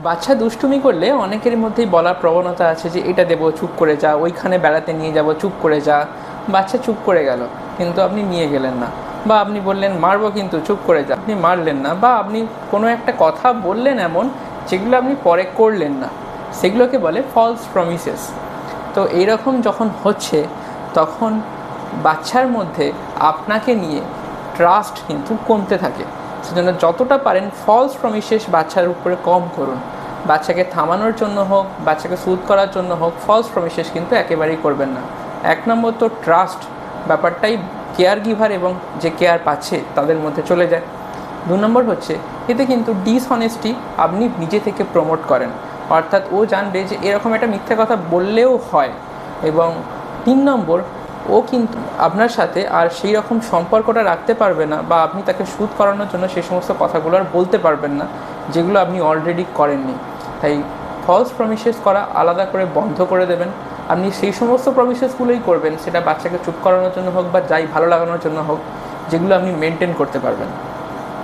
বাচ্চা দুষ্টুমি করলে অনেকের মধ্যেই বলার প্রবণতা আছে যে এটা দেবো, চুপ করে যা, ওইখানে বেড়াতে নিয়ে যাব, চুপ করে যা। বাচ্চা চুপ করে গেল, কিন্তু আপনি নিয়ে গেলেন না। বা আপনি বললেন মারবো, কিন্তু চুপ করে যা, আপনি মারলেন না। বা আপনি কোনো একটা কথা বললেন এমন, যেগুলো আপনি পরে করলেন না, সেগুলোকে বলে ফলস প্রমিসেস। তো এইরকম যখন হচ্ছে, তখন বাচ্চার মধ্যে আপনাকে নিয়ে ট্রাস্ট কিন্তু কমতে থাকে। সেজন্য যতটা পারেন ফলস প্রমিসেস বাচ্চার উপরে কম করুন। বাচ্চাকে থামানোর জন্য হোক, বাচ্চাকে সুদ করার জন্য হোক, ফলস প্রমিসেস কিন্তু একেবারেই করবেন না। এক নম্বর তো ট্রাস্ট ব্যাপারটাই কেয়ার গিভার এবং যে কেয়ার পাচ্ছে তাদের মধ্যে চলে যায়। 2 নম্বর হচ্ছে, এতে কিন্তু ডিসঅনেস্টি আপনি নিজে থেকে প্রমোট করেন, অর্থাৎ ও জানবে যে এরকম একটা মিথ্যা কথা বললেও হয়। এবং 3 নম্বর, ও কিন্তু আপনার সাথে আর সেই রকম সম্পর্কটা রাখতে পারবে না, বা আপনি তাকে সুদ করানোর জন্য সেই সমস্ত কথাগুলো আর বলতে পারবেন না যেগুলো আপনি অলরেডি করেননি। তাই ফলস প্রমিসেস করা আলাদা করে বন্ধ করে দেবেন। আপনি সেই সমস্ত প্রমিসেসগুলোই করবেন, সেটা বাচ্চাকে চুপ করানোর জন্য হোক বা যাই ভালো লাগানোর জন্য হোক, যেগুলো আপনি মেনটেন করতে পারবেন।